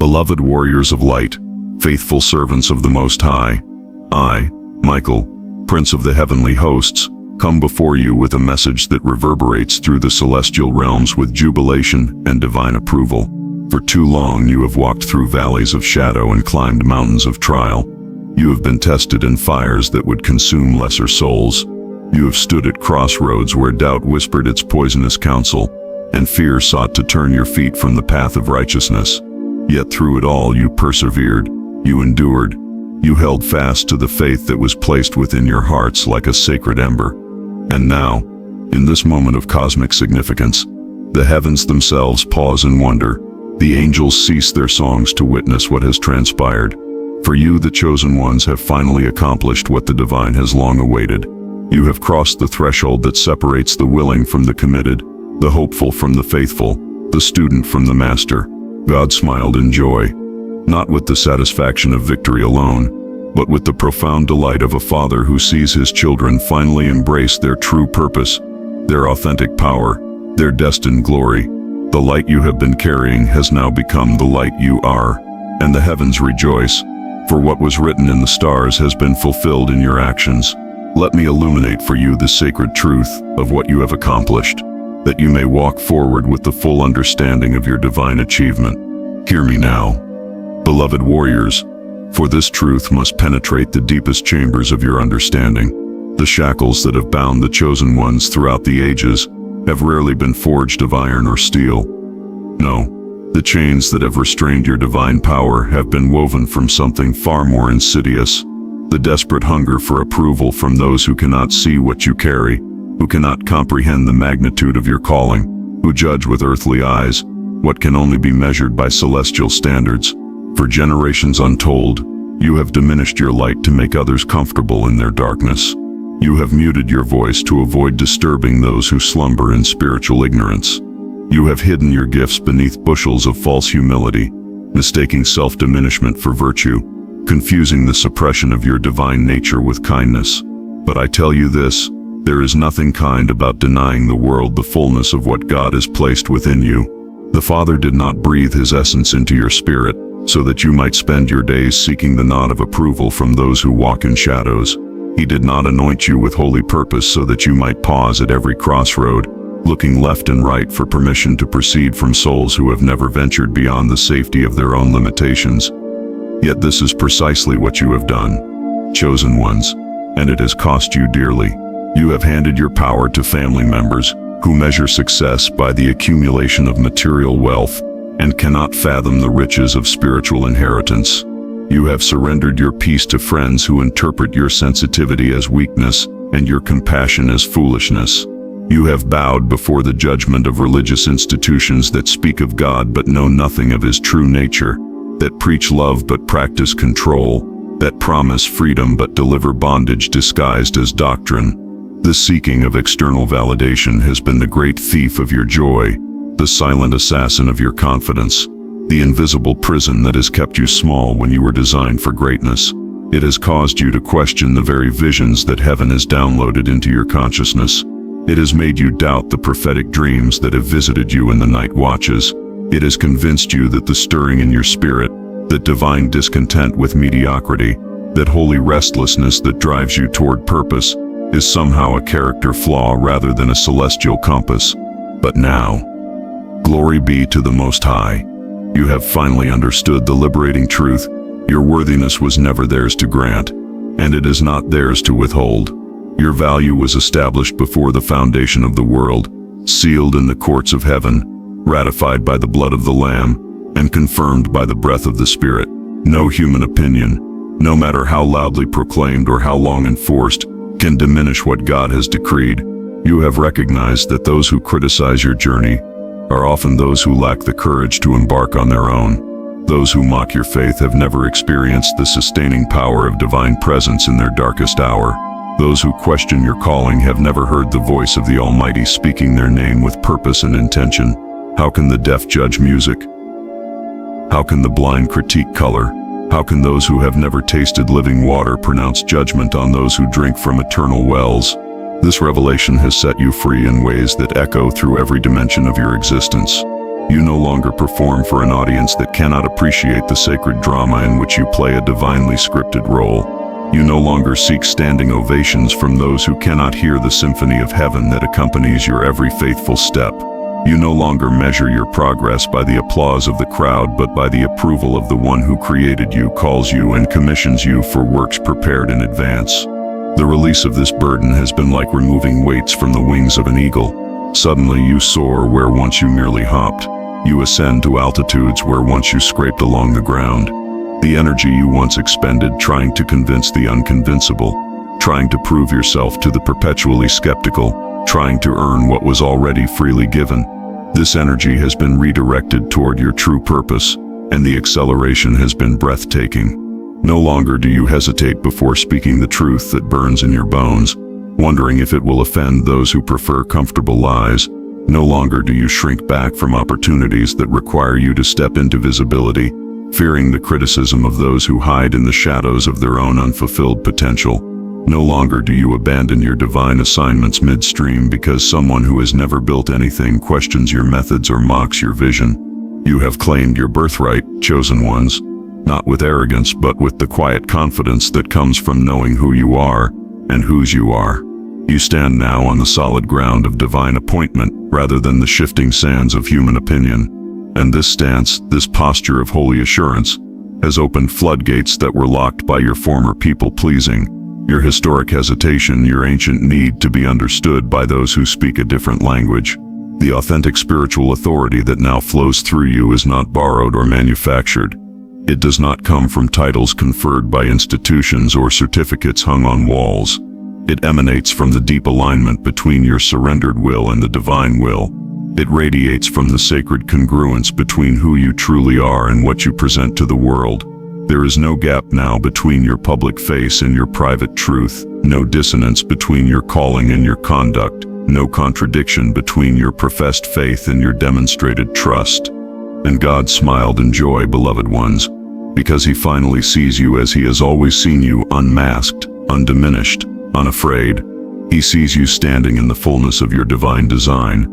Beloved warriors of light, faithful servants of the Most High, I, Michael, Prince of the heavenly hosts, come before you with a message that reverberates through the celestial realms with jubilation and divine approval. For too long you have walked through valleys of shadow and climbed mountains of trial. You have been tested in fires that would consume lesser souls. You have stood at crossroads where doubt whispered its poisonous counsel, and fear sought to turn your feet from the path of righteousness. Yet through it all you persevered, you endured, you held fast to the faith that was placed within your hearts like a sacred ember. And now, in this moment of cosmic significance, the heavens themselves pause in wonder. The angels cease their songs to witness what has transpired. For you, the chosen ones, have finally accomplished what the divine has long awaited. You have crossed the threshold that separates the willing from the committed, the hopeful from the faithful, the student from the master. God smiled in joy, not with the satisfaction of victory alone, but with the profound delight of a father who sees his children finally embrace their true purpose, their authentic power, their destined glory. The light you have been carrying has now become the light you are, and the heavens rejoice, for what was written in the stars has been fulfilled in your actions. Let me illuminate for you the sacred truth of what you have accomplished, that you may walk forward with the full understanding of your divine achievement. Hear me now, beloved warriors, for this truth must penetrate the deepest chambers of your understanding. The shackles that have bound the chosen ones throughout the ages have rarely been forged of iron or steel. No, the chains that have restrained your divine power have been woven from something far more insidious: the desperate hunger for approval from those who cannot see what you carry, who cannot comprehend the magnitude of your calling, who judge with earthly eyes what can only be measured by celestial standards. For generations untold, you have diminished your light to make others comfortable in their darkness. You have muted your voice to avoid disturbing those who slumber in spiritual ignorance. You have hidden your gifts beneath bushels of false humility, mistaking self-diminishment for virtue, confusing the suppression of your divine nature with kindness. But I tell you this, there is nothing kind about denying the world the fullness of what God has placed within you. The Father did not breathe His essence into your spirit, so that you might spend your days seeking the nod of approval from those who walk in shadows. He did not anoint you with holy purpose so that you might pause at every crossroad, looking left and right for permission to proceed from souls who have never ventured beyond the safety of their own limitations. Yet this is precisely what you have done, chosen ones, and it has cost you dearly. You have handed your power to family members who measure success by the accumulation of material wealth and cannot fathom the riches of spiritual inheritance. You have surrendered your peace to friends who interpret your sensitivity as weakness and your compassion as foolishness. You have bowed before the judgment of religious institutions that speak of God but know nothing of His true nature, that preach love but practice control, that promise freedom but deliver bondage disguised as doctrine. The seeking of external validation has been the great thief of your joy, the silent assassin of your confidence, the invisible prison that has kept you small when you were designed for greatness. It has caused you to question the very visions that heaven has downloaded into your consciousness. It has made you doubt the prophetic dreams that have visited you in the night watches. It has convinced you that the stirring in your spirit, that divine discontent with mediocrity, that holy restlessness that drives you toward purpose, is somehow a character flaw rather than a celestial compass. But now, glory be to the Most High. You have finally understood the liberating truth. Your worthiness was never theirs to grant, and it is not theirs to withhold. Your value was established before the foundation of the world, sealed in the courts of heaven, ratified by the blood of the Lamb, and confirmed by the breath of the Spirit. No human opinion, no matter how loudly proclaimed or how long enforced, can diminish what God has decreed. You have recognized that those who criticize your journey are often those who lack the courage to embark on their own. Those who mock your faith have never experienced the sustaining power of divine presence in their darkest hour. Those who question your calling have never heard the voice of the Almighty speaking their name with purpose and intention. How can the deaf judge music? How can the blind critique color? How can those who have never tasted living water pronounce judgment on those who drink from eternal wells? This revelation has set you free in ways that echo through every dimension of your existence. You no longer perform for an audience that cannot appreciate the sacred drama in which you play a divinely scripted role. You no longer seek standing ovations from those who cannot hear the symphony of heaven that accompanies your every faithful step. You no longer measure your progress by the applause of the crowd, but by the approval of the one who created you, calls you, and commissions you for works prepared in advance. The release of this burden has been like removing weights from the wings of an eagle. Suddenly you soar where once you merely hopped. You ascend to altitudes where once you scraped along the ground. The energy you once expended trying to convince the unconvincible, trying to prove yourself to the perpetually skeptical, trying to earn what was already freely given. This energy has been redirected toward your true purpose, and the acceleration has been breathtaking. No longer do you hesitate before speaking the truth that burns in your bones, wondering if it will offend those who prefer comfortable lies. No longer do you shrink back from opportunities that require you to step into visibility, fearing the criticism of those who hide in the shadows of their own unfulfilled potential. No longer do you abandon your divine assignments midstream because someone who has never built anything questions your methods or mocks your vision. You have claimed your birthright, chosen ones, not with arrogance but with the quiet confidence that comes from knowing who you are and whose you are. You stand now on the solid ground of divine appointment rather than the shifting sands of human opinion. And this stance, this posture of holy assurance, has opened floodgates that were locked by your former people-pleasing, your historic hesitation, your ancient need to be understood by those who speak a different language. The authentic spiritual authority that now flows through you is not borrowed or manufactured. It does not come from titles conferred by institutions or certificates hung on walls. It emanates from the deep alignment between your surrendered will and the divine will. It radiates from the sacred congruence between who you truly are and what you present to the world. There is no gap now between your public face and your private truth, no dissonance between your calling and your conduct, no contradiction between your professed faith and your demonstrated trust. And God smiled in joy, beloved ones, because He finally sees you as He has always seen you, unmasked, undiminished, unafraid. He sees you standing in the fullness of your divine design,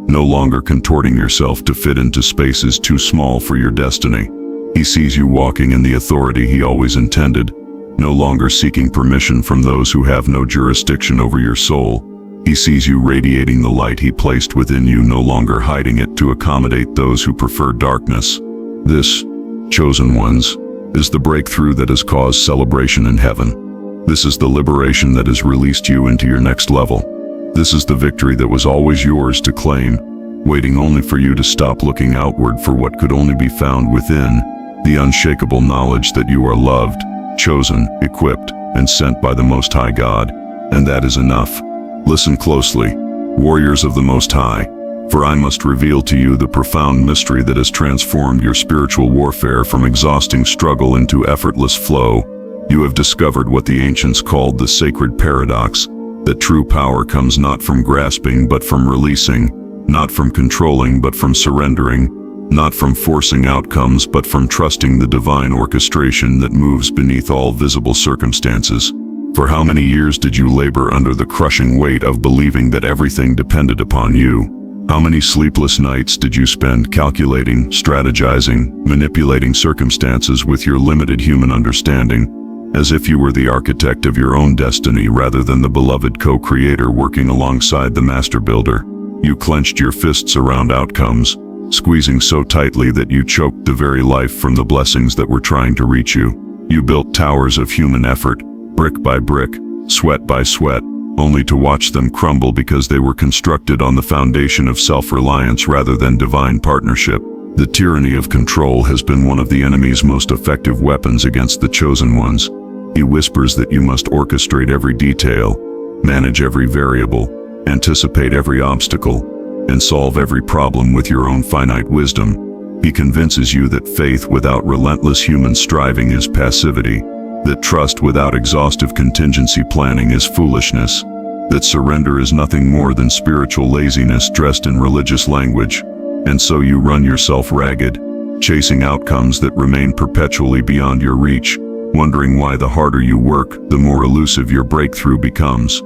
no longer contorting yourself to fit into spaces too small for your destiny. He sees you walking in the authority He always intended, no longer seeking permission from those who have no jurisdiction over your soul. He sees you radiating the light He placed within you, no longer hiding it to accommodate those who prefer darkness. This, chosen ones, is the breakthrough that has caused celebration in heaven. This is the liberation that has released you into your next level. This is the victory that was always yours to claim, waiting only for you to stop looking outward for what could only be found within, the unshakable knowledge that you are loved, chosen, equipped, and sent by the Most High God. And that is enough. Listen closely, warriors of the Most High, for I must reveal to you the profound mystery that has transformed your spiritual warfare from exhausting struggle into effortless flow. You have discovered what the ancients called the sacred paradox, that true power comes not from grasping but from releasing, not from controlling but from surrendering, not from forcing outcomes but from trusting the divine orchestration that moves beneath all visible circumstances. For how many years did you labor under the crushing weight of believing that everything depended upon you? How many sleepless nights did you spend calculating, strategizing, manipulating circumstances with your limited human understanding, as if you were the architect of your own destiny rather than the beloved co-creator working alongside the master builder? You clenched your fists around outcomes, squeezing so tightly that you choked the very life from the blessings that were trying to reach you. You built towers of human effort, brick by brick, sweat by sweat, only to watch them crumble because they were constructed on the foundation of self-reliance rather than divine partnership. The tyranny of control has been one of the enemy's most effective weapons against the chosen ones. He whispers that you must orchestrate every detail, manage every variable, anticipate every obstacle, and solve every problem with your own finite wisdom. He convinces you that faith without relentless human striving is passivity, that trust without exhaustive contingency planning is foolishness, that surrender is nothing more than spiritual laziness dressed in religious language. And so you run yourself ragged, chasing outcomes that remain perpetually beyond your reach, wondering why the harder you work, the more elusive your breakthrough becomes.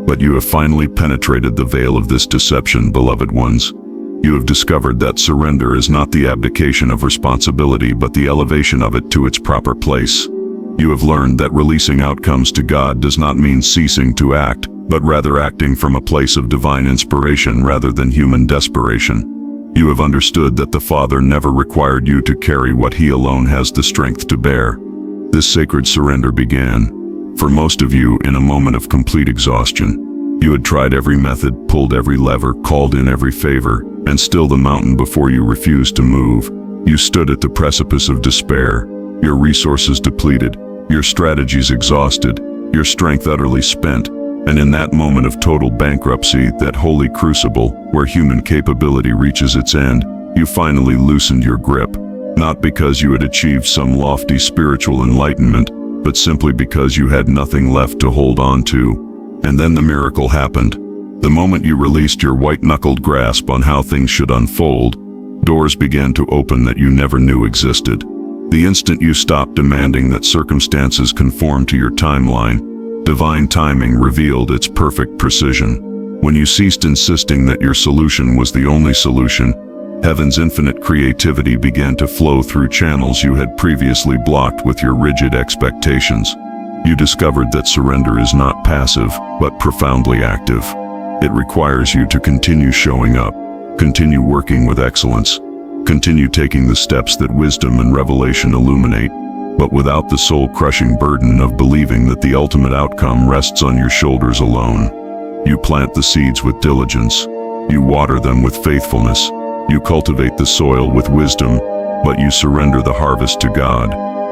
But you have finally penetrated the veil of this deception, beloved ones. You have discovered that surrender is not the abdication of responsibility but the elevation of it to its proper place. You have learned that releasing outcomes to God does not mean ceasing to act, but rather acting from a place of divine inspiration rather than human desperation. You have understood that the Father never required you to carry what He alone has the strength to bear. This sacred surrender began, for most of you, in a moment of complete exhaustion. You had tried every method, pulled every lever, called in every favor, and still the mountain before you refused to move. You stood at the precipice of despair, your resources depleted, your strategies exhausted, your strength utterly spent, and in that moment of total bankruptcy, that holy crucible, where human capability reaches its end, you finally loosened your grip, not because you had achieved some lofty spiritual enlightenment, but simply because you had nothing left to hold on to. And then the miracle happened. The moment you released your white-knuckled grasp on how things should unfold, doors began to open that you never knew existed. The instant you stopped demanding that circumstances conform to your timeline, divine timing revealed its perfect precision. When you ceased insisting that your solution was the only solution, heaven's infinite creativity began to flow through channels you had previously blocked with your rigid expectations. You discovered that surrender is not passive, but profoundly active. It requires you to continue showing up, continue working with excellence, continue taking the steps that wisdom and revelation illuminate, but without the soul-crushing burden of believing that the ultimate outcome rests on your shoulders alone. You plant the seeds with diligence, you water them with faithfulness, you cultivate the soil with wisdom, but you surrender the harvest to God.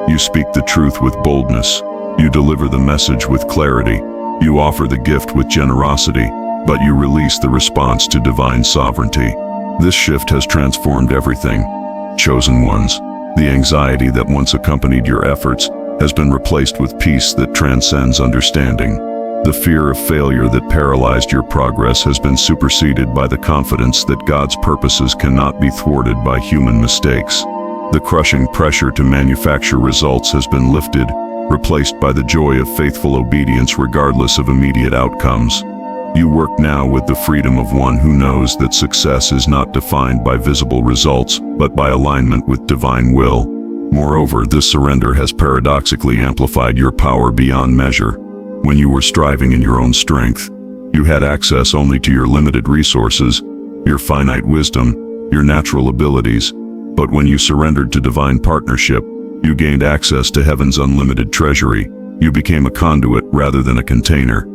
You speak the truth with boldness, you deliver the message with clarity, you offer the gift with generosity, but you release the response to divine sovereignty. This shift has transformed everything. Chosen ones, the anxiety that once accompanied your efforts has been replaced with peace that transcends understanding. The fear of failure that paralyzed your progress has been superseded by the confidence that God's purposes cannot be thwarted by human mistakes. The crushing pressure to manufacture results has been lifted, replaced by the joy of faithful obedience regardless of immediate outcomes. You work now with the freedom of one who knows that success is not defined by visible results, but by alignment with divine will. Moreover, this surrender has paradoxically amplified your power beyond measure. When you were striving in your own strength, you had access only to your limited resources, your finite wisdom, your natural abilities. But when you surrendered to divine partnership, you gained access to heaven's unlimited treasury. You became a conduit rather than a container,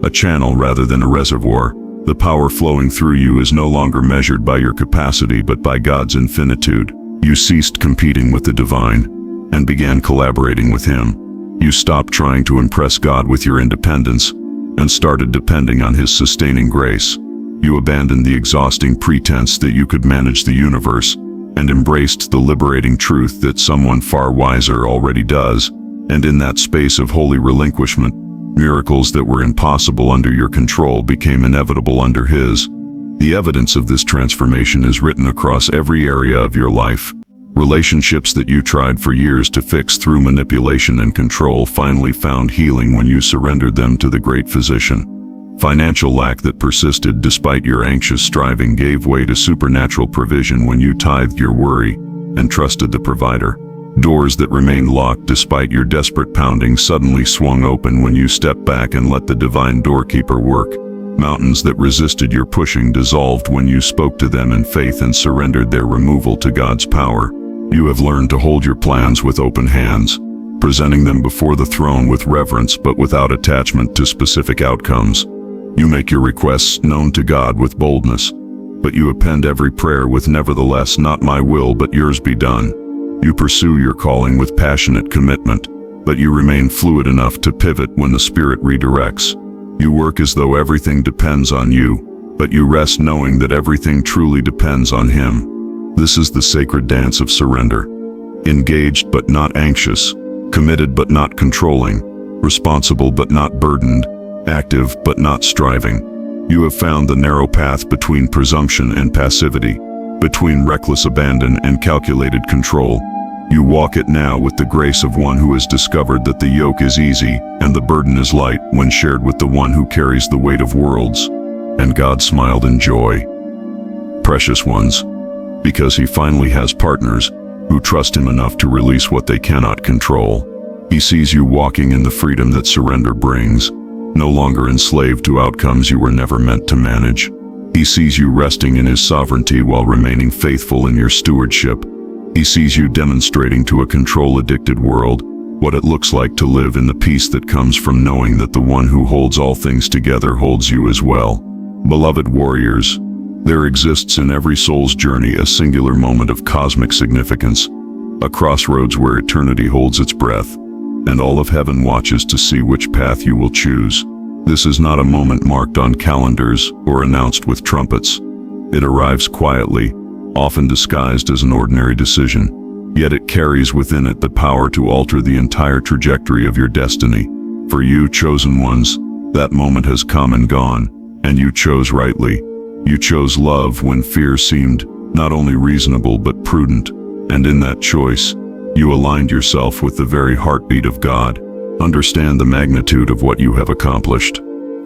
a channel rather than a reservoir. The power flowing through you is no longer measured by your capacity but by God's infinitude. You ceased competing with the divine and began collaborating with Him. You stopped trying to impress God with your independence and started depending on His sustaining grace. You abandoned the exhausting pretense that you could manage the universe and embraced the liberating truth that someone far wiser already does. And in that space of holy relinquishment, miracles that were impossible under your control became inevitable under His. The evidence of this transformation is written across every area of your life. Relationships that you tried for years to fix through manipulation and control finally found healing when you surrendered them to the great physician. Financial lack that persisted despite your anxious striving gave way to supernatural provision when you tithed your worry and trusted the provider. Doors that remained locked despite your desperate pounding suddenly swung open when you stepped back and let the divine doorkeeper work. Mountains that resisted your pushing dissolved when you spoke to them in faith and surrendered their removal to God's power. You have learned to hold your plans with open hands, presenting them before the throne with reverence but without attachment to specific outcomes. You make your requests known to God with boldness, but you append every prayer with "Nevertheless, not my will but yours be done." You pursue your calling with passionate commitment, but you remain fluid enough to pivot when the Spirit redirects. You work as though everything depends on you, but you rest knowing that everything truly depends on Him. This is the sacred dance of surrender. Engaged but not anxious, committed but not controlling, responsible but not burdened, active but not striving. You have found the narrow path between presumption and passivity, between reckless abandon and calculated control. You walk it now with the grace of one who has discovered that the yoke is easy and the burden is light when shared with the one who carries the weight of worlds. And God smiled in joy. precious ones, because he finally has partners who trust him enough to release what they cannot control. He sees you walking in the freedom that surrender brings, no longer enslaved to outcomes you were never meant to manage. He sees you resting in his sovereignty while remaining faithful in your stewardship. He sees you demonstrating to a control-addicted world what it looks like to live in the peace that comes from knowing that the one who holds all things together holds you as well. Beloved warriors, there exists in every soul's journey a singular moment of cosmic significance, a crossroads where eternity holds its breath, and all of heaven watches to see which path you will choose. This is not a moment marked on calendars or announced with trumpets. It arrives quietly, often disguised as an ordinary decision, yet it carries within it the power to alter the entire trajectory of your destiny. For you, chosen ones, that moment has come and gone, and you chose rightly. You chose love when fear seemed not only reasonable but prudent, and in that choice, you aligned yourself with the very heartbeat of God. Understand the magnitude of what you have accomplished.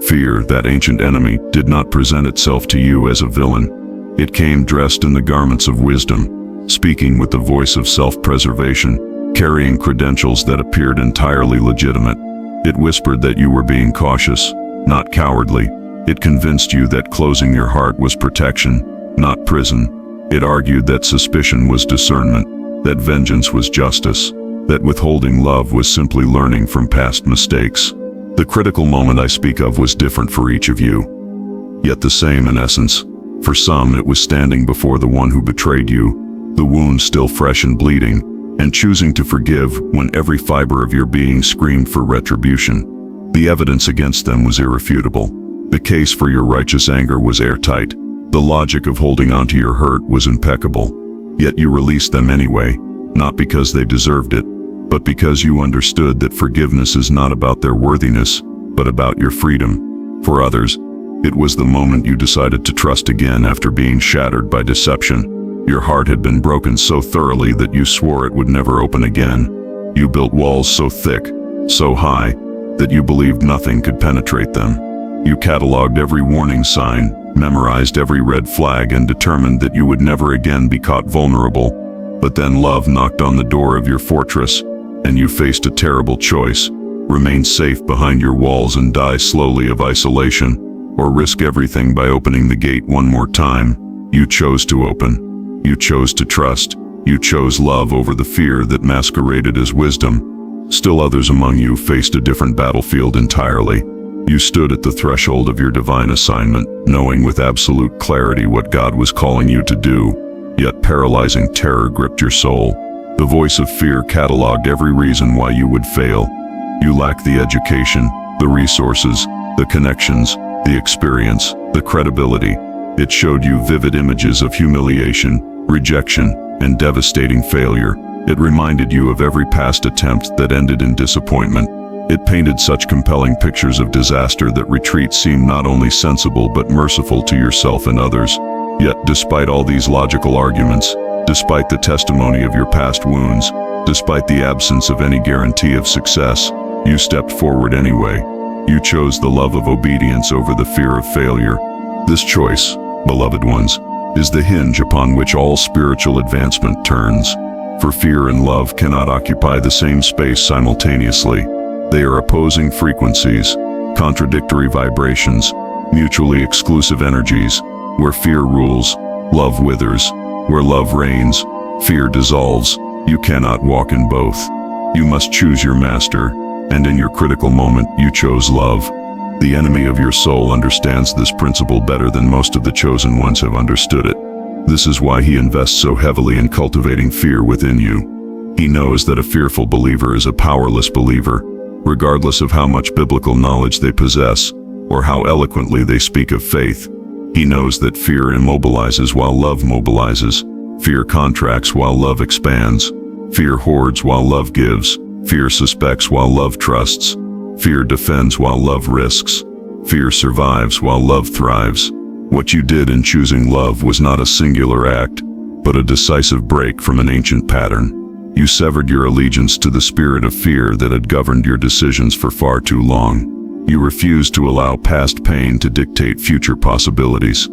Fear, that ancient enemy, did not present itself to you as a villain. It came dressed in the garments of wisdom, speaking with the voice of self-preservation, carrying credentials that appeared entirely legitimate. It whispered that you were being cautious, not cowardly. It convinced you that closing your heart was protection, not prison. It argued that suspicion was discernment, that vengeance was justice, that withholding love was simply learning from past mistakes. The critical moment I speak of was different for each of you, yet the same in essence. For some, it was standing before the one who betrayed you, the wound still fresh and bleeding, and choosing to forgive when every fiber of your being screamed for retribution. The evidence against them was irrefutable. The case for your righteous anger was airtight. The logic of holding on to your hurt was impeccable. Yet you released them anyway, not because they deserved it, but because you understood that forgiveness is not about their worthiness, but about your freedom. For others, it was the moment you decided to trust again after being shattered by deception. Your heart had been broken so thoroughly that you swore it would never open again. You built walls so thick, so high, that you believed nothing could penetrate them. You cataloged every warning sign, memorized every red flag, and determined that you would never again be caught vulnerable. But then love knocked on the door of your fortress, and you faced a terrible choice: remain safe behind your walls and die slowly of isolation, or risk everything by opening the gate one more time. You chose to open. You chose to trust. You chose love over the fear that masqueraded as wisdom. Still others among you faced a different battlefield entirely. You stood at the threshold of your divine assignment, knowing with absolute clarity what God was calling you to do, yet paralyzing terror gripped your soul. The voice of fear cataloged every reason why you would fail. You lacked the education, the resources, the connections, the experience, the credibility. It showed you vivid images of humiliation, rejection, and devastating failure. It reminded you of every past attempt that ended in disappointment. It painted such compelling pictures of disaster that retreat seemed not only sensible but merciful to yourself and others. Yet, despite all these logical arguments, despite the testimony of your past wounds, despite the absence of any guarantee of success, you stepped forward anyway. You chose the love of obedience over the fear of failure. This choice, beloved ones, is the hinge upon which all spiritual advancement turns. For fear and love cannot occupy the same space simultaneously. They are opposing frequencies, contradictory vibrations, mutually exclusive energies. Where fear rules, love withers. Where love reigns, fear dissolves. You cannot walk in both. You must choose your master, and in your critical moment, you chose love. The enemy of your soul understands this principle better than most of the chosen ones have understood it. This is why he invests so heavily in cultivating fear within you. He knows that a fearful believer is a powerless believer, regardless of how much biblical knowledge they possess, or how eloquently they speak of faith. He knows that fear immobilizes while love mobilizes. Fear contracts while love expands. Fear hoards while love gives. Fear suspects while love trusts. Fear defends while love risks. Fear survives while love thrives. What you did in choosing love was not a singular act, but a decisive break from an ancient pattern. You severed your allegiance to the spirit of fear that had governed your decisions for far too long. You refused to allow past pain to dictate future possibilities.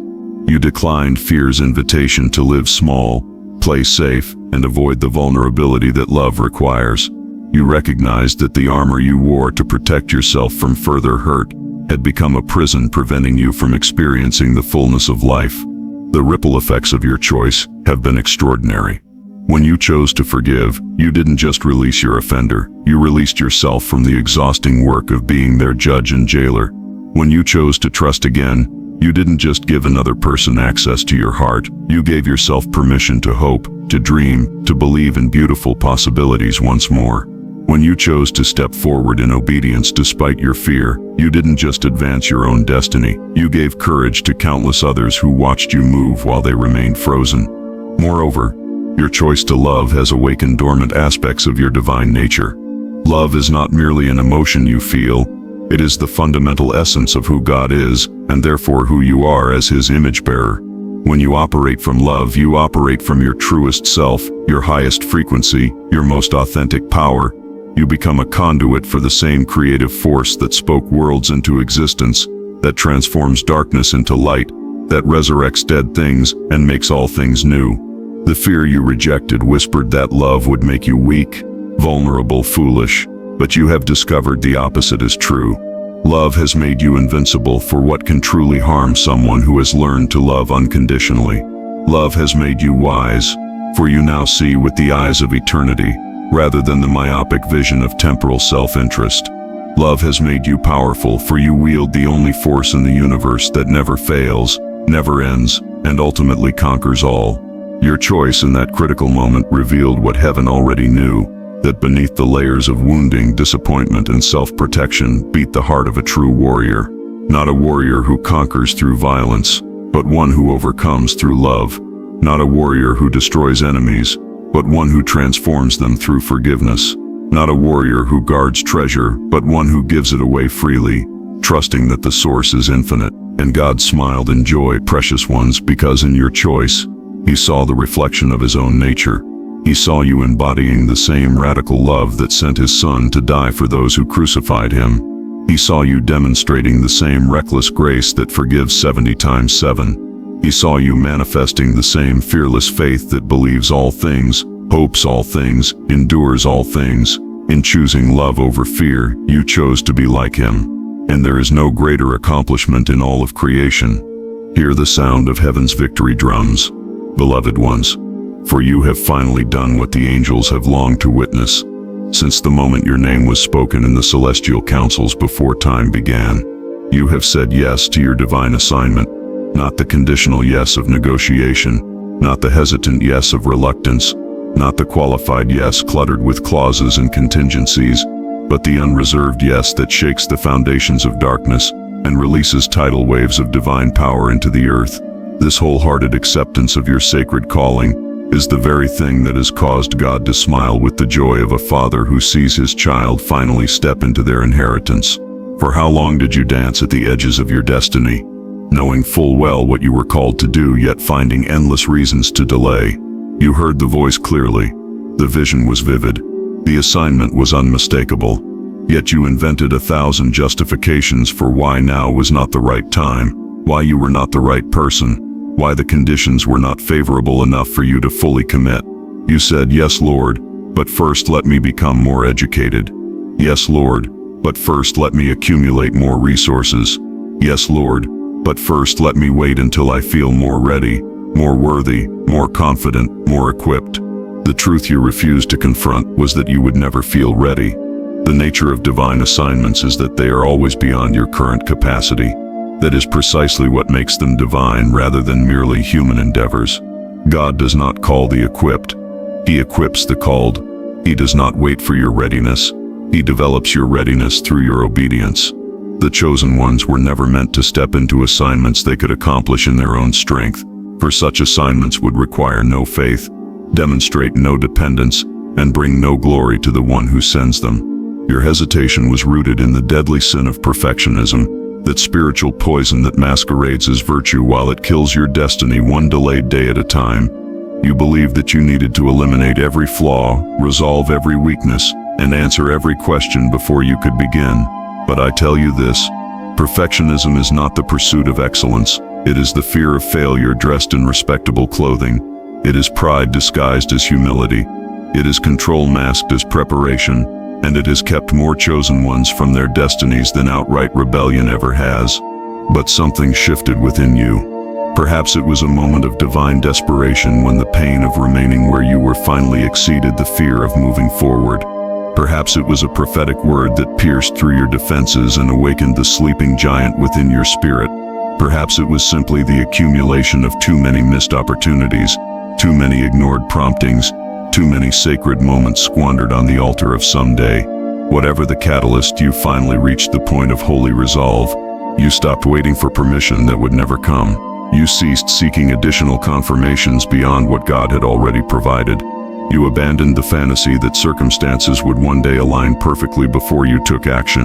You declined fear's invitation to live small, play safe, and avoid the vulnerability that love requires. You recognized that the armor you wore to protect yourself from further hurt had become a prison preventing you from experiencing the fullness of life. The ripple effects of your choice have been extraordinary. When you chose to forgive, you didn't just release your offender, you released yourself from the exhausting work of being their judge and jailer. When you chose to trust again, you didn't just give another person access to your heart, you gave yourself permission to hope, to dream, to believe in beautiful possibilities once more. When you chose to step forward in obedience despite your fear, you didn't just advance your own destiny, you gave courage to countless others who watched you move while they remained frozen. Moreover, your choice to love has awakened dormant aspects of your divine nature. Love is not merely an emotion you feel, it is the fundamental essence of who God is, and therefore who you are as His image bearer. When you operate from love, you operate from your truest self, your highest frequency, your most authentic power. You become a conduit for the same creative force that spoke worlds into existence, that transforms darkness into light, that resurrects dead things and makes all things new. The fear you rejected whispered that love would make you weak, vulnerable, foolish, but you have discovered the opposite is true. Love has made you invincible for what can truly harm someone who has learned to love unconditionally. Love has made you wise, for you now see with the eyes of eternity, rather than the myopic vision of temporal self-interest. Love has made you powerful, for you wield the only force in the universe that never fails, never ends, and ultimately conquers all. Your choice in that critical moment revealed what heaven already knew, that beneath the layers of wounding, disappointment, and self-protection beat the heart of a true warrior. Not a warrior who conquers through violence, but one who overcomes through love. Not a warrior who destroys enemies, but one who transforms them through forgiveness. Not a warrior who guards treasure, but one who gives it away freely, trusting that the source is infinite. And God smiled in joy, precious ones, because in your choice, He saw the reflection of His own nature. He saw you embodying the same radical love that sent His Son to die for those who crucified Him. He saw you demonstrating the same reckless grace that forgives 70 times 7. He saw you manifesting the same fearless faith that believes all things, hopes all things, endures all things. In choosing love over fear, you chose to be like Him. And there is no greater accomplishment in all of creation. Hear the sound of heaven's victory drums, beloved ones, for you have finally done what the angels have longed to witness. Since the moment your name was spoken in the celestial councils before time began, you have said yes to your divine assignment. Not the conditional yes of negotiation, not the hesitant yes of reluctance, not the qualified yes cluttered with clauses and contingencies, but the unreserved yes that shakes the foundations of darkness and releases tidal waves of divine power into the earth. This wholehearted acceptance of your sacred calling is the very thing that has caused God to smile with the joy of a father who sees his child finally step into their inheritance. For how long did you dance at the edges of your destiny, knowing full well what you were called to do, yet finding endless reasons to delay? You heard the voice clearly. The vision was vivid. The assignment was unmistakable. Yet you invented 1,000 justifications for why now was not the right time, why you were not the right person, why the conditions were not favorable enough for you to fully commit. You said, "Yes, Lord, but first let me become more educated. Yes, Lord, but first let me accumulate more resources. Yes, Lord, but first let me wait until I feel more ready, more worthy, more confident, more equipped." The truth you refused to confront was that you would never feel ready. The nature of divine assignments is that they are always beyond your current capacity. That is precisely what makes them divine rather than merely human endeavors. God does not call the equipped. He equips the called. He does not wait for your readiness. He develops your readiness through your obedience. The chosen ones were never meant to step into assignments they could accomplish in their own strength, for such assignments would require no faith, demonstrate no dependence, and bring no glory to the one who sends them. Your hesitation was rooted in the deadly sin of perfectionism, that spiritual poison that masquerades as virtue while it kills your destiny one delayed day at a time. You believed that you needed to eliminate every flaw, resolve every weakness, and answer every question before you could begin. But I tell you this, perfectionism is not the pursuit of excellence, It is the fear of failure dressed in respectable clothing. It is pride disguised as humility. It is control masked as preparation, and it has kept more chosen ones from their destinies than outright rebellion ever has. But something shifted within you. Perhaps it was a moment of divine desperation when the pain of remaining where you were finally exceeded the fear of moving forward. Perhaps it was a prophetic word that pierced through your defenses and awakened the sleeping giant within your spirit. Perhaps it was simply the accumulation of too many missed opportunities, too many ignored promptings, too many sacred moments squandered on the altar of someday. Whatever the catalyst, you finally reached the point of holy resolve. You stopped waiting for permission that would never come. You ceased seeking additional confirmations beyond what God had already provided. You abandoned the fantasy that circumstances would one day align perfectly before you took action.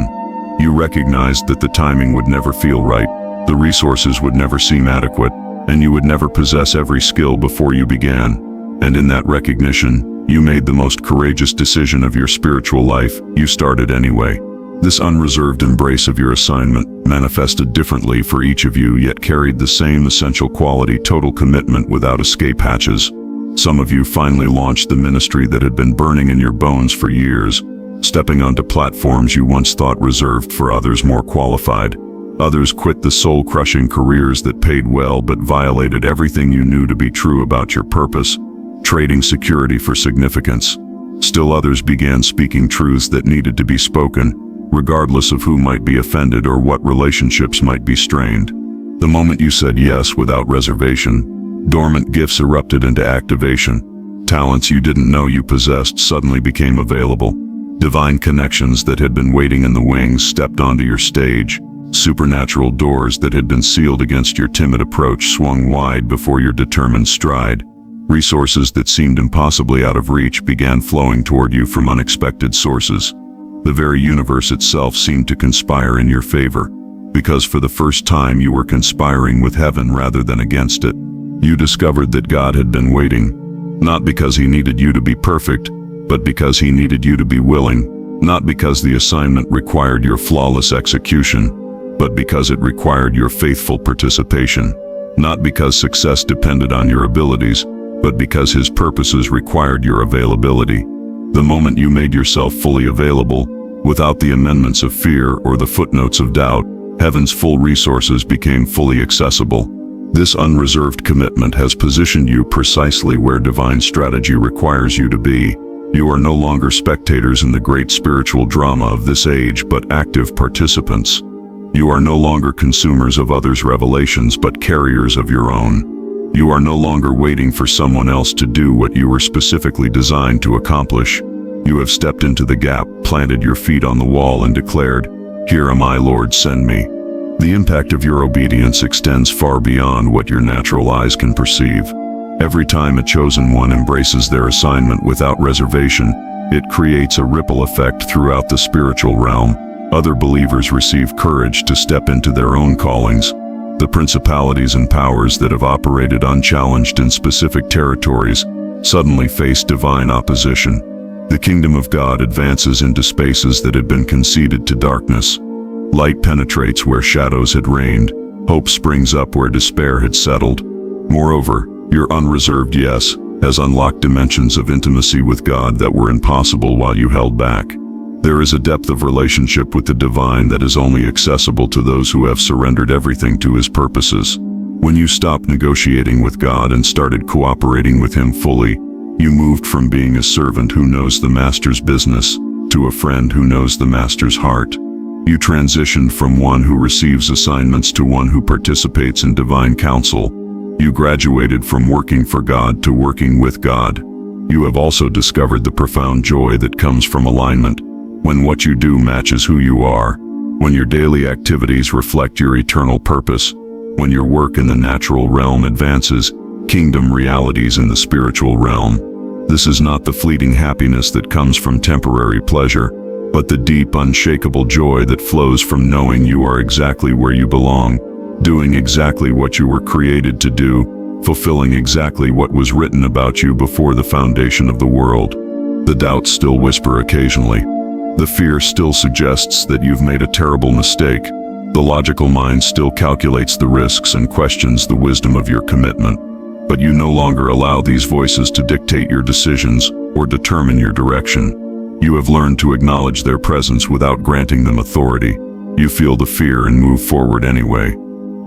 You recognized that the timing would never feel right, the resources would never seem adequate, and you would never possess every skill before you began. And in that recognition, you made the most courageous decision of your spiritual life. You started anyway. This unreserved embrace of your assignment manifested differently for each of you, yet carried the same essential quality: total commitment without escape hatches. Some of you finally launched the ministry that had been burning in your bones for years, stepping onto platforms you once thought reserved for others more qualified. Others quit the soul-crushing careers that paid well but violated everything you knew to be true about your purpose, trading security for significance. Still others began speaking truths that needed to be spoken, regardless of who might be offended or what relationships might be strained. The moment you said yes without reservation, dormant gifts erupted into activation. Talents you didn't know you possessed suddenly became available. Divine connections that had been waiting in the wings stepped onto your stage. Supernatural doors that had been sealed against your timid approach swung wide before your determined stride. Resources that seemed impossibly out of reach began flowing toward you from unexpected sources. The very universe itself seemed to conspire in your favor, because for the first time you were conspiring with heaven rather than against it. You discovered that God had been waiting, not because he needed you to be perfect, but because he needed you to be willing, not because the assignment required your flawless execution, but because it required your faithful participation, not because success depended on your abilities, but because his purposes required your availability. The moment you made yourself fully available, without the amendments of fear or the footnotes of doubt, heaven's full resources became fully accessible. This unreserved commitment has positioned you precisely where divine strategy requires you to be. You are no longer spectators in the great spiritual drama of this age, but active participants. You are no longer consumers of others' revelations, but carriers of your own. You are no longer waiting for someone else to do what you were specifically designed to accomplish. You have stepped into the gap, planted your feet on the wall, and declared, "Here am I, Lord, send me." The impact of your obedience extends far beyond what your natural eyes can perceive. Every time a chosen one embraces their assignment without reservation, it creates a ripple effect throughout the spiritual realm. Other believers receive courage to step into their own callings. The principalities and powers that have operated unchallenged in specific territories suddenly face divine opposition. The kingdom of God advances into spaces that had been conceded to darkness. Light penetrates where shadows had reigned. Hope springs up where despair had settled. Moreover, your unreserved yes has unlocked dimensions of intimacy with God that were impossible while you held back. There is a depth of relationship with the divine that is only accessible to those who have surrendered everything to his purposes. When you stopped negotiating with God and started cooperating with him fully, you moved from being a servant who knows the master's business to a friend who knows the master's heart. You transitioned from one who receives assignments to one who participates in divine counsel. You graduated from working for God to working with God. You have also discovered the profound joy that comes from alignment. When what you do matches who you are, when your daily activities reflect your eternal purpose, when your work in the natural realm advances kingdom realities in the spiritual realm. This is not the fleeting happiness that comes from temporary pleasure, but the deep, unshakable joy that flows from knowing you are exactly where you belong, doing exactly what you were created to do, fulfilling exactly what was written about you before the foundation of the world. The doubts still whisper occasionally. The fear still suggests that you've made a terrible mistake, The logical mind still calculates the risks and questions the wisdom of your commitment, but you no longer allow these voices to dictate your decisions or determine your direction. You have learned to acknowledge their presence without granting them authority. You feel the fear and move forward anyway.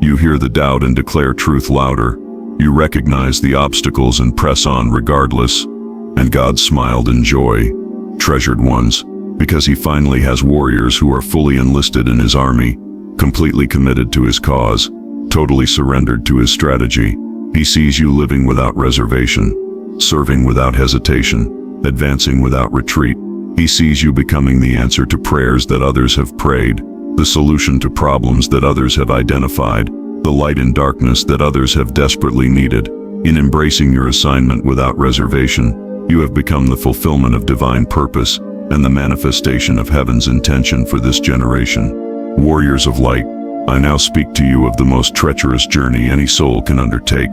You hear the doubt and declare truth louder. You recognize the obstacles and press on regardless. And God smiled in joy, treasured ones, because he finally has warriors who are fully enlisted in his army, completely committed to his cause, totally surrendered to his strategy. He sees you living without reservation, serving without hesitation, advancing without retreat. He sees you becoming the answer to prayers that others have prayed, the solution to problems that others have identified, the light in darkness that others have desperately needed. In embracing your assignment without reservation, you have become the fulfillment of divine purpose and the manifestation of heaven's intention for this generation. Warriors of light, I now speak to you of the most treacherous journey any soul can undertake,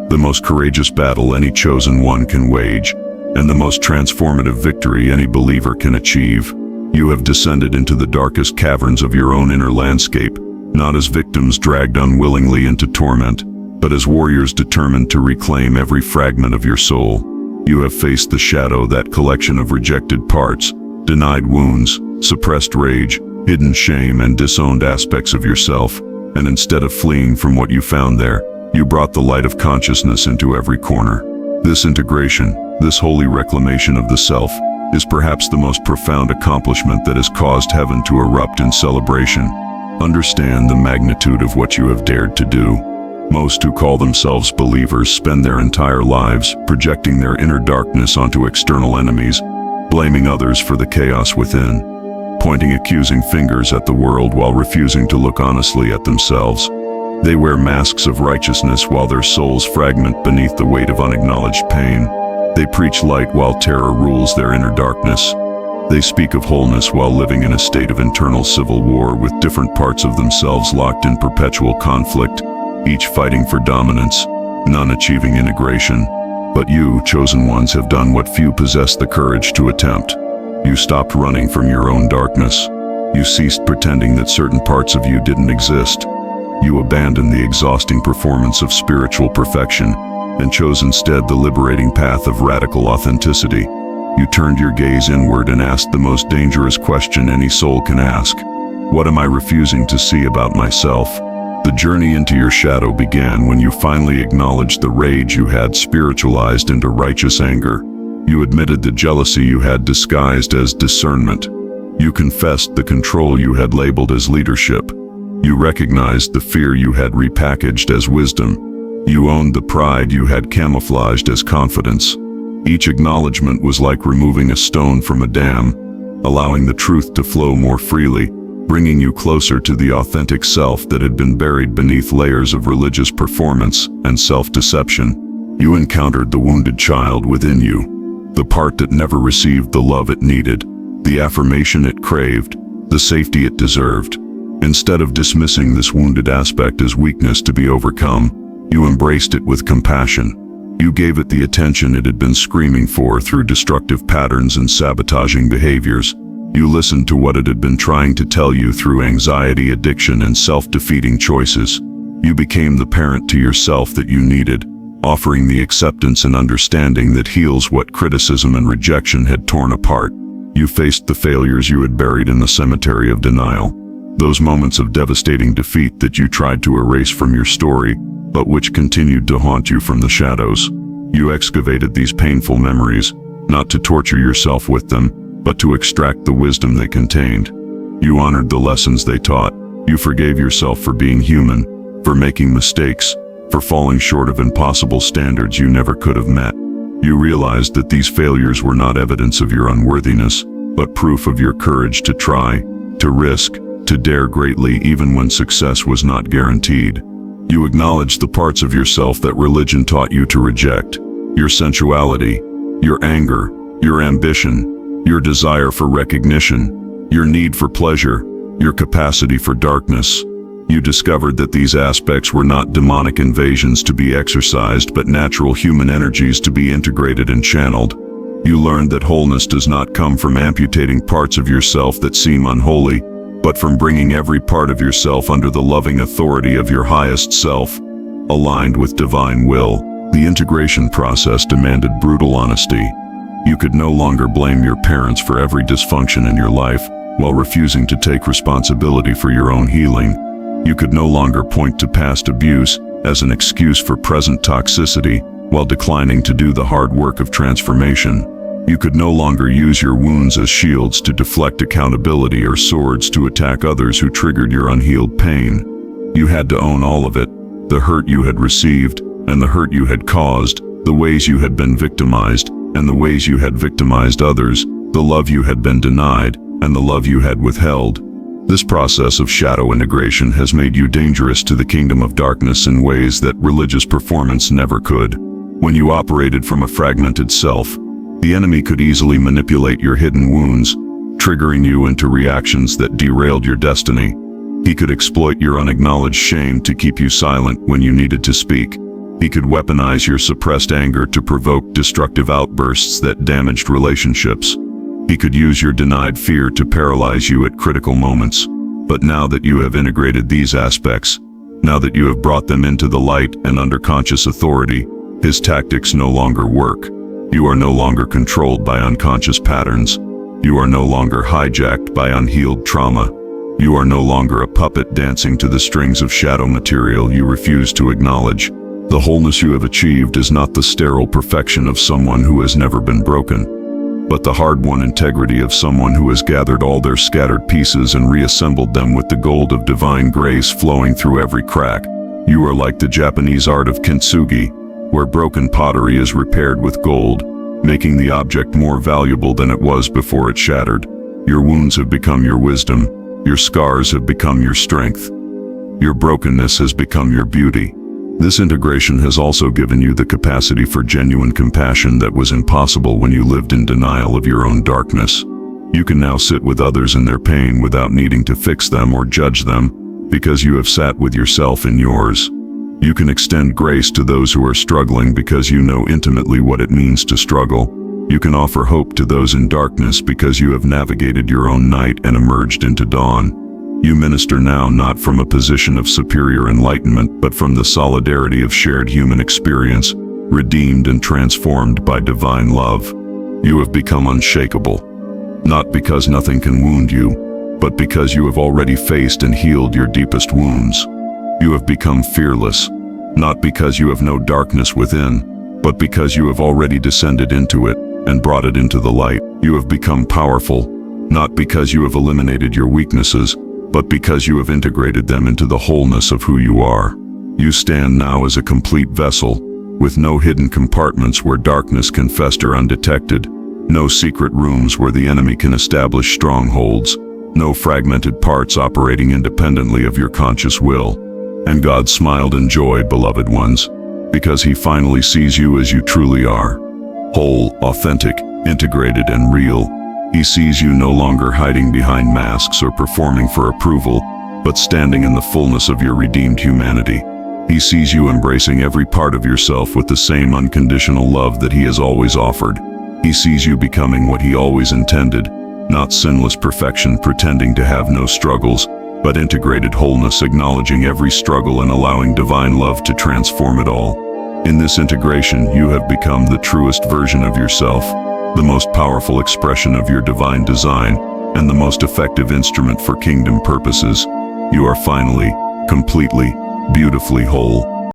the most courageous battle any chosen one can wage, and the most transformative victory any believer can achieve. You have descended into the darkest caverns of your own inner landscape, not as victims dragged unwillingly into torment, but as warriors determined to reclaim every fragment of your soul. You have faced the shadow, that collection of rejected parts, denied wounds, suppressed rage, hidden shame, and disowned aspects of yourself, and instead of fleeing from what you found there, you brought the light of consciousness into every corner. This integration, this holy reclamation of the self, is perhaps the most profound accomplishment that has caused heaven to erupt in celebration. Understand the magnitude of what you have dared to do. Most who call themselves believers spend their entire lives projecting their inner darkness onto external enemies, blaming others for the chaos within, pointing accusing fingers at the world while refusing to look honestly at themselves. They wear masks of righteousness while their souls fragment beneath the weight of unacknowledged pain. They preach light while terror rules their inner darkness. They speak of wholeness while living in a state of internal civil war with different parts of themselves locked in perpetual conflict, each fighting for dominance, none achieving integration. But you, chosen ones, have done what few possess the courage to attempt. You stopped running from your own darkness. You ceased pretending that certain parts of you didn't exist. You abandoned the exhausting performance of spiritual perfection and chose instead the liberating path of radical authenticity. You turned your gaze inward and asked the most dangerous question any soul can ask. What am I refusing to see about myself? The journey into your shadow began when you finally acknowledged the rage you had spiritualized into righteous anger. You admitted the jealousy you had disguised as discernment. You confessed the control you had labeled as leadership. You recognized the fear you had repackaged as wisdom. You owned the pride you had camouflaged as confidence. Each acknowledgement was like removing a stone from a dam, allowing the truth to flow more freely, bringing you closer to the authentic self that had been buried beneath layers of religious performance and self-deception. You encountered the wounded child within you, the part that never received the love it needed, the affirmation it craved, the safety it deserved. Instead of dismissing this wounded aspect as weakness to be overcome, you embraced it with compassion. You gave it the attention it had been screaming for through destructive patterns and sabotaging behaviors. You listened to what it had been trying to tell you through anxiety, addiction, and self-defeating choices. You became the parent to yourself that you needed, offering the acceptance and understanding that heals what criticism and rejection had torn apart. You faced the failures you had buried in the cemetery of denial, those moments of devastating defeat that you tried to erase from your story, but which continued to haunt you from the shadows. You excavated these painful memories, not to torture yourself with them, but to extract the wisdom they contained. You honored the lessons they taught. You forgave yourself for being human, for making mistakes, for falling short of impossible standards you never could have met. You realized that these failures were not evidence of your unworthiness, but proof of your courage to try, to risk, to dare greatly even when success was not guaranteed. You acknowledged the parts of yourself that religion taught you to reject, your sensuality, your anger, your ambition, your desire for recognition, your need for pleasure, your capacity for darkness. You discovered that these aspects were not demonic invasions to be exorcised, but natural human energies to be integrated and channeled. You learned that wholeness does not come from amputating parts of yourself that seem unholy, but from bringing every part of yourself under the loving authority of your highest self, aligned with divine will. The integration process demanded brutal honesty. You could no longer blame your parents for every dysfunction in your life while refusing to take responsibility for your own healing. You could no longer point to past abuse as an excuse for present toxicity while declining to do the hard work of transformation. You could no longer use your wounds as shields to deflect accountability or swords to attack others who triggered your unhealed pain. You had to own all of it, the hurt you had received and the hurt you had caused, the ways you had been victimized and the ways you had victimized others, the love you had been denied and the love you had withheld. This process of shadow integration has made you dangerous to the kingdom of darkness in ways that religious performance never could. When you operated from a fragmented self, the enemy could easily manipulate your hidden wounds, triggering you into reactions that derailed your destiny. He could exploit your unacknowledged shame to keep you silent when you needed to speak. He could weaponize your suppressed anger to provoke destructive outbursts that damaged relationships. He could use your denied fear to paralyze you at critical moments. But now that you have integrated these aspects, now that you have brought them into the light and under conscious authority, his tactics no longer work. You are no longer controlled by unconscious patterns. You are no longer hijacked by unhealed trauma. You are no longer a puppet dancing to the strings of shadow material you refuse to acknowledge. The wholeness you have achieved is not the sterile perfection of someone who has never been broken, but the hard-won integrity of someone who has gathered all their scattered pieces and reassembled them with the gold of divine grace flowing through every crack. You are like the Japanese art of kintsugi, where broken pottery is repaired with gold, making the object more valuable than it was before it shattered. Your wounds have become your wisdom. Your scars have become your strength. Your brokenness has become your beauty. This integration has also given you the capacity for genuine compassion that was impossible when you lived in denial of your own darkness. You can now sit with others in their pain without needing to fix them or judge them, because you have sat with yourself in yours. You can extend grace to those who are struggling because you know intimately what it means to struggle. You can offer hope to those in darkness because you have navigated your own night and emerged into dawn. You minister now not from a position of superior enlightenment, but from the solidarity of shared human experience, redeemed and transformed by divine love. You have become unshakable, not because nothing can wound you, but because you have already faced and healed your deepest wounds. You have become fearless, not because you have no darkness within, but because you have already descended into it and brought it into the light. You have become powerful, not because you have eliminated your weaknesses, but because you have integrated them into the wholeness of who you are. You stand now as a complete vessel, with no hidden compartments where darkness can fester undetected, no secret rooms where the enemy can establish strongholds, no fragmented parts operating independently of your conscious will. And God smiled in joy, beloved ones, because he finally sees you as you truly are. Whole, authentic, integrated, and real. He sees you no longer hiding behind masks or performing for approval, but standing in the fullness of your redeemed humanity. He sees you embracing every part of yourself with the same unconditional love that he has always offered. He sees you becoming what he always intended, not sinless perfection pretending to have no struggles, but integrated wholeness acknowledging every struggle and allowing divine love to transform it all. In this integration, you have become the truest version of yourself, the most powerful expression of your divine design, and the most effective instrument for kingdom purposes. You are finally, completely, beautifully whole.